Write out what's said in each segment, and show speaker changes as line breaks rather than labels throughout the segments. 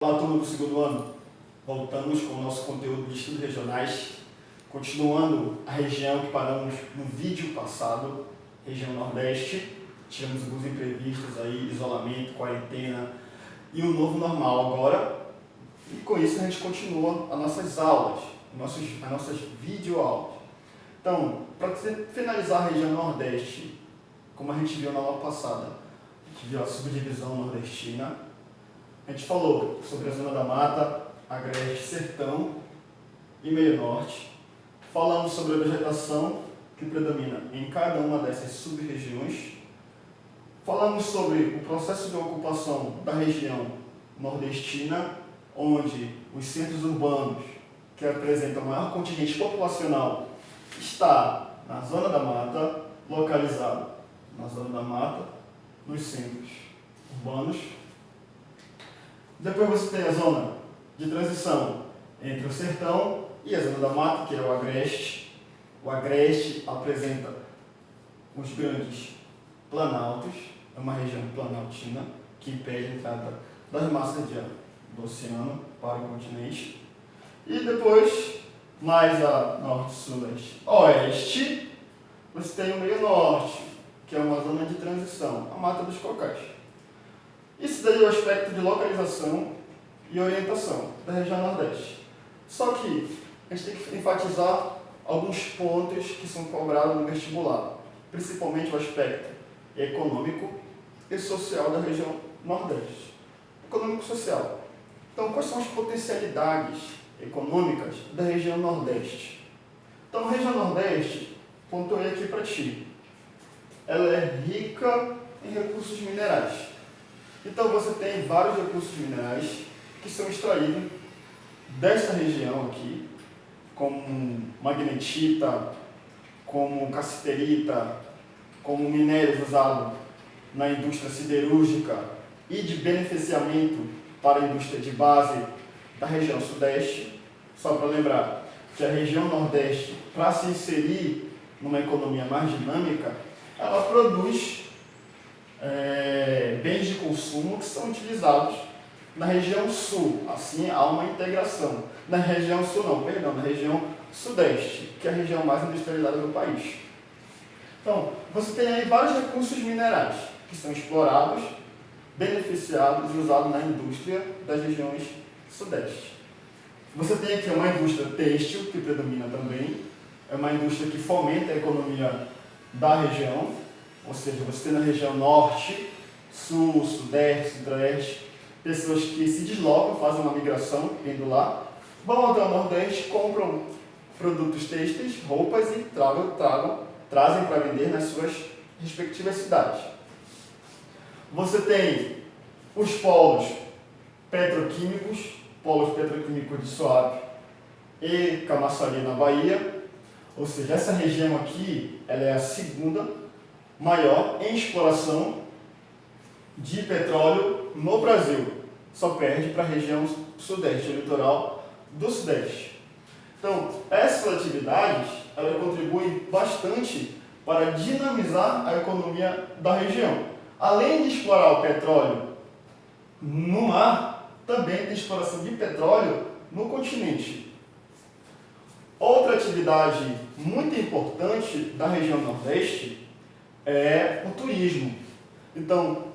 Olá, turma do segundo ano. Voltamos com o nosso conteúdo de estudos regionais, continuando a região que paramos no vídeo passado, região Nordeste. Tivemos alguns imprevistos aí, isolamento, quarentena e um novo normal agora. E com isso a gente continua as nossas aulas, as nossas videoaulas. Então, para finalizar a região Nordeste, como a gente viu na aula passada, a gente viu a subdivisão nordestina. A gente falou sobre a Zona da Mata, Agreste, Sertão e Meio Norte. Falamos sobre a vegetação que predomina em cada uma dessas sub-regiões. Falamos sobre o processo de ocupação da região nordestina, onde os centros urbanos, que apresentam o maior contingente populacional, está na Zona da Mata, localizado na Zona da Mata, nos centros urbanos. Depois você tem a zona de transição entre o sertão e a Zona da Mata, que é o Agreste. O Agreste apresenta os grandes planaltos, é uma região planaltina que impede a entrada das massas de ar do oceano para o continente. E depois, mais a norte, sul, leste, oeste, você tem o meio norte, que é uma zona de transição, a Mata dos Cocais. Isso daí é o aspecto de localização e orientação da região Nordeste. Só que a gente tem que enfatizar alguns pontos que são cobrados no vestibular, principalmente o aspecto econômico e social da região Nordeste. Econômico e social. Então, quais são as potencialidades econômicas da região Nordeste? Então, a região Nordeste, pontuei aqui para ti, ela é rica em recursos minerais. Então você tem vários recursos minerais que são extraídos desta região aqui, como magnetita, como cassiterita, como minérios usados na indústria siderúrgica e de beneficiamento para a indústria de base da região Sudeste. Só para lembrar que a região Nordeste, para se inserir numa economia mais dinâmica, ela produz bens de consumo que são utilizados na região sul, assim há uma integração. Na região sul não, perdão, na região sudeste, que é a região mais industrializada do país. Então, você tem aí vários recursos minerais que são explorados, beneficiados e usados na indústria das regiões sudeste. Você tem aqui uma indústria têxtil, que predomina também, é uma indústria que fomenta a economia da região. Ou seja, você tem na região norte, sul, sudeste, centro-oeste, pessoas que se deslocam, fazem uma migração, indo lá, vão até o nordeste, compram produtos têxteis, roupas e trazem para vender nas suas respectivas cidades. Você tem os polos petroquímicos de Suape e Camaçari na Bahia, ou seja, essa região aqui ela é a segunda maior em exploração de petróleo no Brasil. Só perde para a região sudeste, o litoral do sudeste. Então, essas atividades elas contribuem bastante para dinamizar a economia da região. Além de explorar o petróleo no mar, também tem exploração de petróleo no continente. Outra atividade muito importante da região Nordeste é o turismo. Então,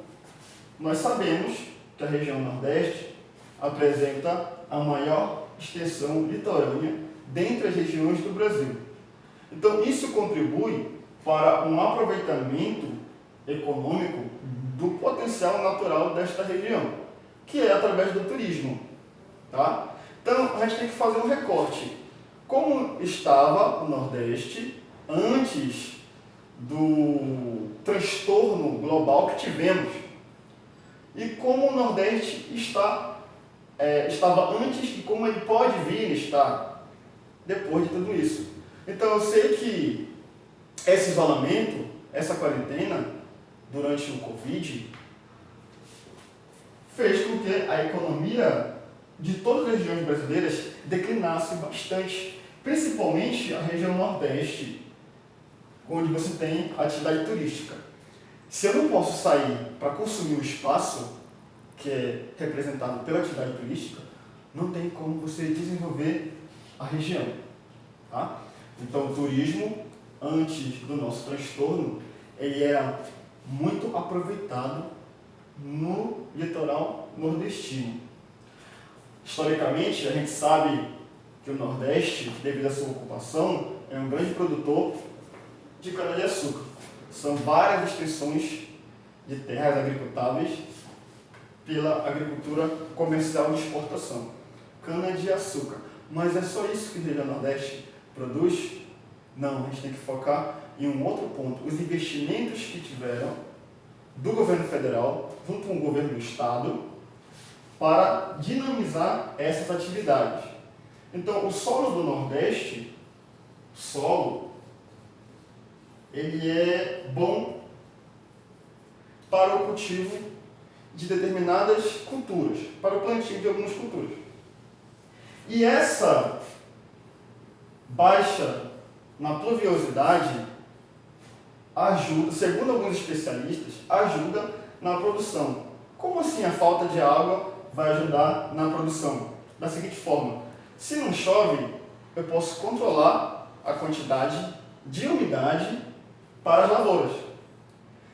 nós sabemos que a região Nordeste apresenta a maior extensão litorânea dentre as regiões do Brasil. Então, isso contribui para um aproveitamento econômico do potencial natural desta região, que é através do turismo. Tá? Então, a gente tem que fazer um recorte. Como estava o Nordeste antes do transtorno global que tivemos e como o Nordeste estava antes e como ele pode vir a estar depois de tudo isso. Então eu sei que esse isolamento, essa quarentena durante o Covid fez com que a economia de todas as regiões brasileiras declinasse bastante, principalmente a região Nordeste, onde você tem atividade turística. Se eu não posso sair para consumir o espaço, que é representado pela atividade turística, não tem como você desenvolver a região. Tá? Então, o turismo, antes do nosso transtorno, ele era muito aproveitado no litoral nordestino. Historicamente, a gente sabe que o Nordeste, devido à sua ocupação, é um grande produtor de cana-de-açúcar. São várias extensões de terras agricultáveis pela agricultura comercial de exportação. Cana-de-açúcar. Mas é só isso que a região Nordeste produz? Não, a gente tem que focar em um outro ponto. Os investimentos que tiveram do governo federal, junto com o governo do estado, para dinamizar essas atividades. Então, o solo do Nordeste, ele é bom para o cultivo de determinadas culturas, para o plantio de algumas culturas. E essa baixa na pluviosidade ajuda, segundo alguns especialistas, ajuda na produção. Como assim a falta de água vai ajudar na produção? Da seguinte forma: se não chove, eu posso controlar a quantidade de umidade para as lavouras.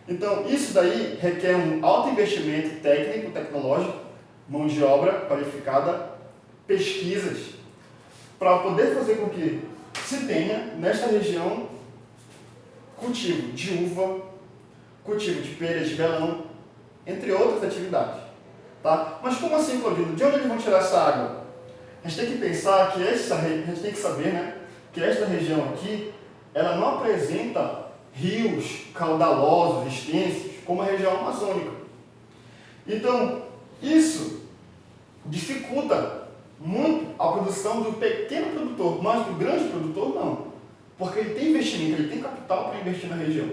Então, isso daí requer um alto investimento técnico, tecnológico, mão de obra qualificada, pesquisas, para poder fazer com que se tenha, nesta região, cultivo de uva, cultivo de pera, de melão, entre outras atividades. Tá? Mas como assim, Claudino? De onde eles vão tirar essa água? A gente tem que pensar que a gente tem que saber, né, que esta região aqui, ela não apresenta rios caudalosos, extensos, como a região amazônica. Então, isso dificulta muito a produção do pequeno produtor, mas do grande produtor não. Porque ele tem investimento, ele tem capital para investir na região.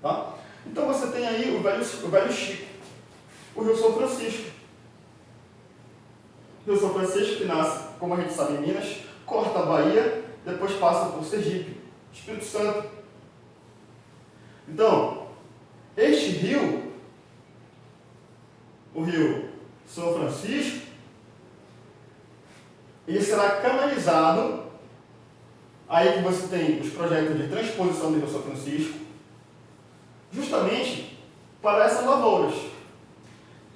Tá? Então você tem aí o velho Chico, o Rio São Francisco. O Rio São Francisco, que nasce, como a gente sabe, em Minas, corta a Bahia, depois passa por Sergipe, Espírito Santo. Então, este rio, o Rio São Francisco, ele será canalizado, aí que você tem os projetos de transposição do Rio São Francisco, justamente para essas lavouras.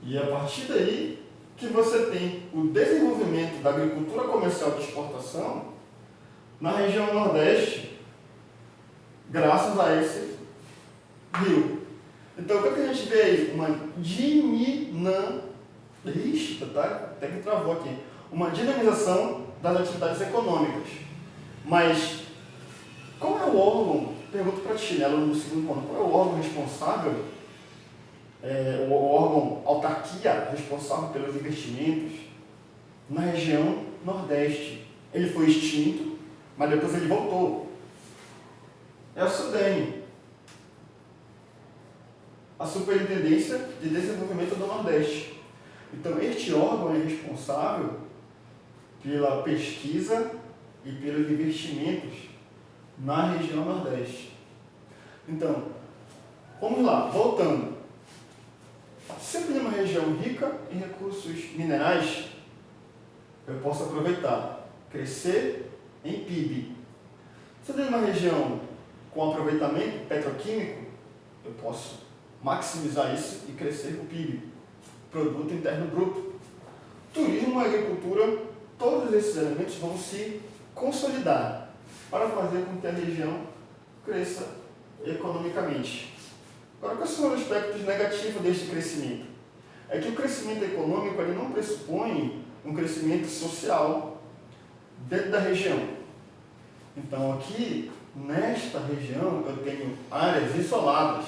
E é a partir daí que você tem o desenvolvimento da agricultura comercial de exportação na região Nordeste, graças a esse rio. Então, o que a gente vê aí? Uma até que travou aqui. Uma dinamização das atividades econômicas. Mas, qual é o órgão, pergunto para ti, aluno do segundo ano, qual é o órgão responsável, o órgão autarquia responsável pelos investimentos na região Nordeste? Ele foi extinto, mas depois ele voltou. É o SUDENE, a Superintendência de Desenvolvimento do Nordeste. Então, este órgão é responsável pela pesquisa e pelos investimentos na região Nordeste. Então, vamos lá, voltando. Sempre em uma região rica em recursos minerais, eu posso aproveitar, crescer em PIB. Se eu tenho uma região com aproveitamento petroquímico, eu posso maximizar isso e crescer o PIB, Produto Interno Bruto. Turismo e agricultura, todos esses elementos vão se consolidar para fazer com que a região cresça economicamente. Agora, quais são os aspectos negativos deste crescimento? É que o crescimento econômico ele não pressupõe um crescimento social dentro da região. Então, aqui, nesta região, eu tenho áreas isoladas,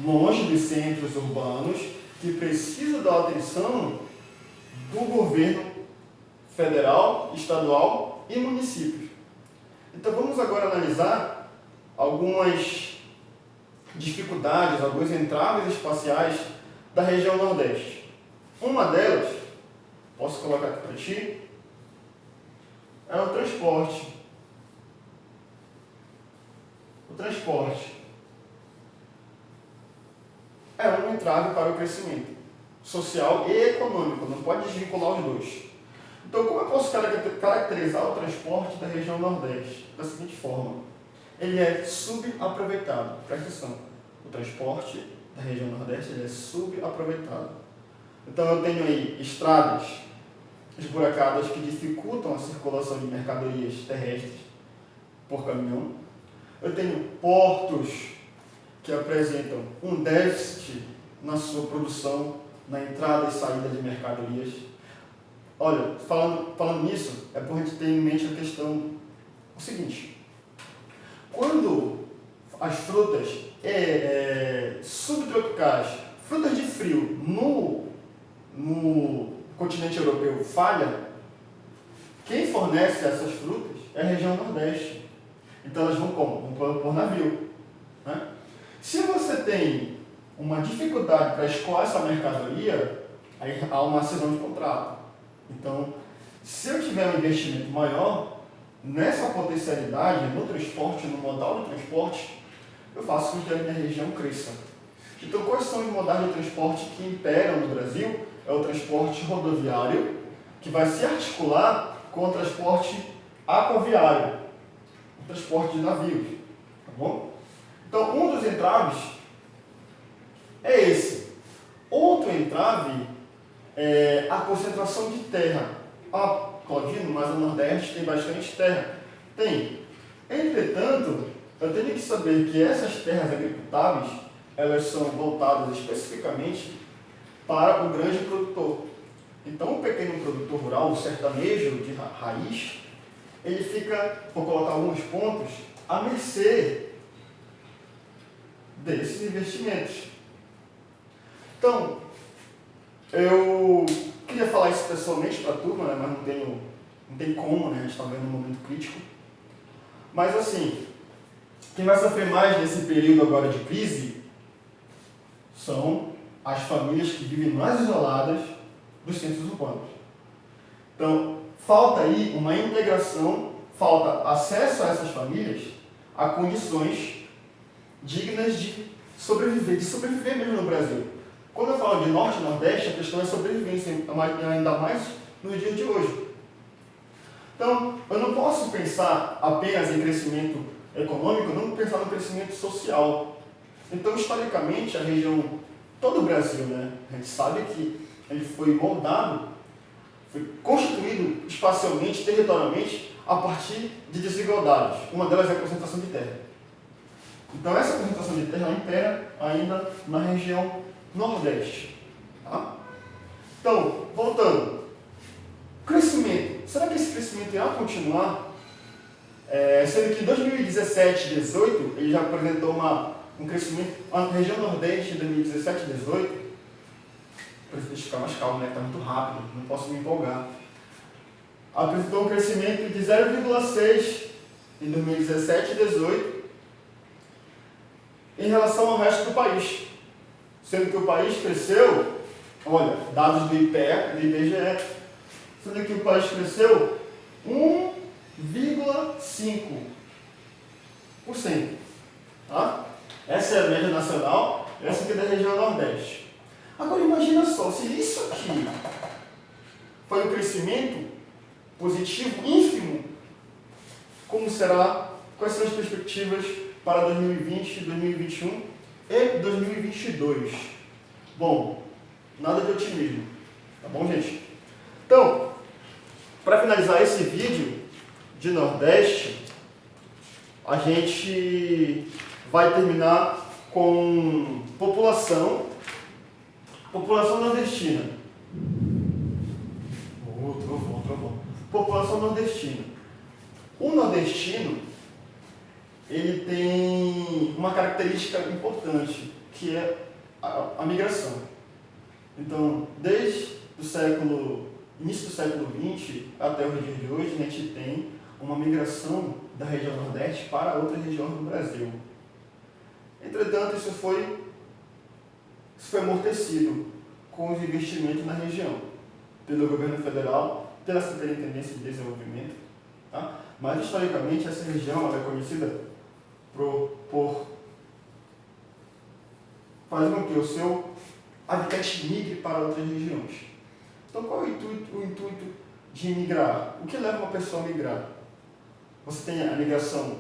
longe dos centros urbanos, que precisam da atenção do governo federal, estadual e municípios. Então, vamos agora analisar algumas dificuldades, alguns entraves espaciais da região Nordeste. Uma delas, posso colocar aqui para ti, é o transporte. O transporte é um entrave para o crescimento. social e econômico, não pode desvincular os dois. Então, como eu posso caracterizar o transporte da região Nordeste? Da seguinte forma: ele é subaproveitado. Presta atenção, o transporte da região Nordeste ele é subaproveitado. Então, eu tenho aí estradas esburacadas que dificultam a circulação de mercadorias terrestres por caminhão. Eu tenho portos que apresentam um déficit na sua produção, na entrada e saída de mercadorias. Olha, falando nisso, é bom a gente ter em mente a questão, o seguinte: quando as frutas subtropicais, frutas de frio, no continente europeu falha, quem fornece essas frutas é a região Nordeste. Então elas vão como? Vão por navio. Né? Se você tem uma dificuldade para escoar essa mercadoria, aí há uma cisão de contrato. Então, se eu tiver um investimento maior nessa potencialidade, no transporte, no modal de transporte, eu faço com que a minha região cresça. Então, quais são os modais de transporte que imperam no Brasil? É o transporte rodoviário, que vai se articular com o transporte aquaviário, o transporte de navios. Tá bom? Então, um dos entraves é esse. Outro entrave é a concentração de terra. Ah, Claudino, mas o Nordeste tem bastante terra. Tem. Entretanto, eu tenho que saber que essas terras agricultáveis, elas são voltadas especificamente para o grande produtor. Então, o pequeno produtor rural, o sertanejo de raiz, ele fica, vou colocar alguns pontos, à mercê desses investimentos. Então, eu queria falar isso pessoalmente para a turma, né, mas não tem como, né, a gente está vendo um momento crítico. Mas assim, quem vai sofrer mais nesse período agora de crise são as famílias que vivem mais isoladas dos centros urbanos. Então, falta aí uma integração, falta acesso a essas famílias a condições dignas de sobreviver mesmo no Brasil. Quando eu falo de Norte e Nordeste, a questão é sobrevivência, ainda mais nos dias de hoje. Então, eu não posso pensar apenas em crescimento econômico, não pensar no crescimento social. Então, historicamente, a região, todo o Brasil, né, a gente sabe que ele foi moldado, foi constituído espacialmente, territorialmente, a partir de desigualdades. Uma delas é a concentração de terra. Então, essa concentração de terra impera ainda na região Nordeste. Tá? Então, voltando. Crescimento. Será que esse crescimento irá continuar? Sendo que em 2017 e 2018, ele já apresentou um crescimento. A região Nordeste, em 2017 e 2018, deixa eu ficar mais calmo, né? Está muito rápido, não posso me empolgar. Apresentou um crescimento de 0,6 em 2017 e 2018 em relação ao resto do país. Sendo que o país cresceu, olha, dados do IBGE, sendo que o país cresceu 1,5%. Tá? Essa é a média nacional, essa aqui é da região Nordeste. Agora imagina só, se isso aqui foi um crescimento positivo, ínfimo, como será, quais são as perspectivas para 2020, 2021 e 2022? Bom, nada de otimismo, tá bom, gente? Então, para finalizar esse vídeo de Nordeste, a gente vai terminar com população nordestina. Trovão. População nordestina. O nordestino, ele tem uma característica importante, que é a migração. Então, desde o início do século XX até os dias de hoje, a gente tem uma migração da região Nordeste para outras regiões do Brasil. Entretanto, isso foi amortecido com os investimentos na região, pelo governo federal, pela Superintendência de Desenvolvimento. Tá? Mas, historicamente, essa região ela é conhecida por fazer com que o seu habitante migre para outras regiões. Então, qual é o intuito de migrar? O que leva uma pessoa a migrar? Você tem a migração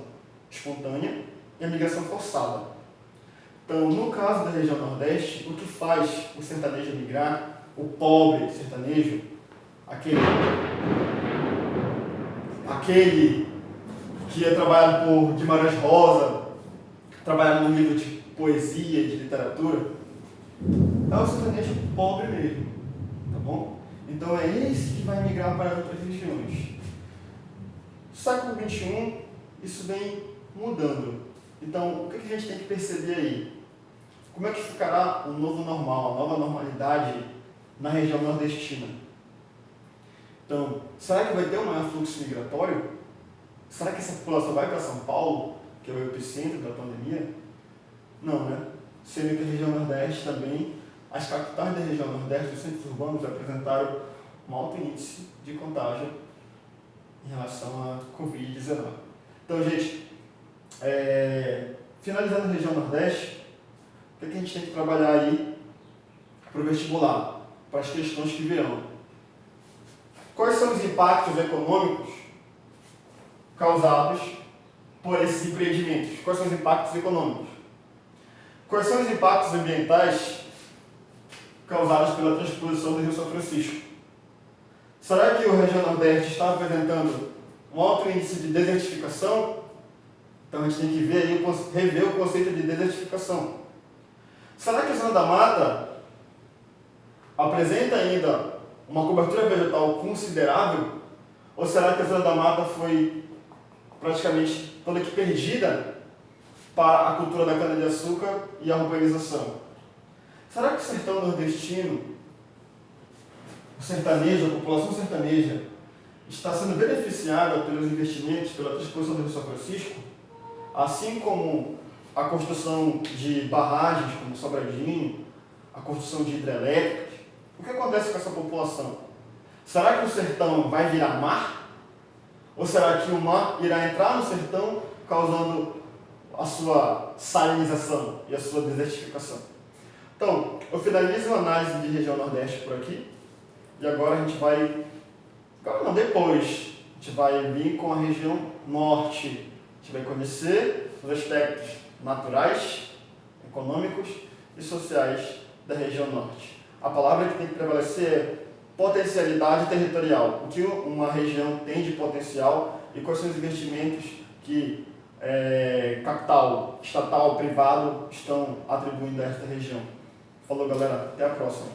espontânea e a migração forçada. Então, no caso da região Nordeste, o que faz o sertanejo migrar, o pobre sertanejo, aquele que é trabalhado por Guimarães Rosa, trabalhado no livro de poesia, de literatura, é o sertanejo pobre mesmo, tá bom? Então é esse que vai migrar para outras regiões. Século XXI, isso vem mudando. Então, o que a gente tem que perceber aí? Como é que ficará o novo normal, a nova normalidade na região nordestina? Então, será que vai ter um maior fluxo migratório? Será que essa população vai para São Paulo, que é o epicentro da pandemia? Não, né? Sendo que a região Nordeste também, as capitais da região Nordeste, os centros urbanos, apresentaram um alto índice de contágio em relação à Covid-19. Então, gente, finalizando a região Nordeste, o que a gente tem que trabalhar aí para o vestibular, para as questões que virão? Quais são os impactos econômicos causados por esses empreendimentos? Quais são os impactos econômicos? Quais são os impactos ambientais causados pela transposição do Rio São Francisco? Será que o região Nordeste está apresentando um alto índice de desertificação? Então a gente tem que ver aí, rever o conceito de desertificação. Será que a zona da mata apresenta ainda uma cobertura vegetal considerável? Ou será que a zona da mata foi praticamente toda que perdida para a cultura da cana-de-açúcar e a urbanização? Será que o sertão nordestino, o sertanejo, a população sertaneja, está sendo beneficiada pelos investimentos, pela transposição do Rio São Francisco, assim como a construção de barragens, como Sobradinho, a construção de hidrelétricas? O que acontece com essa população? Será que o sertão vai virar mar? Ou será que o mar irá entrar no sertão, causando a sua salinização e a sua desertificação? Então, eu finalizo a análise de região Nordeste por aqui. E agora a gente vai... Agora não, depois. A gente vai vir com a região Norte. A gente vai conhecer os aspectos naturais, econômicos e sociais da região Norte. A palavra que tem que prevalecer é potencialidade territorial. O que uma região tem de potencial e quais são os investimentos que capital estatal, privado estão atribuindo a esta região. Falou, galera. Até a próxima.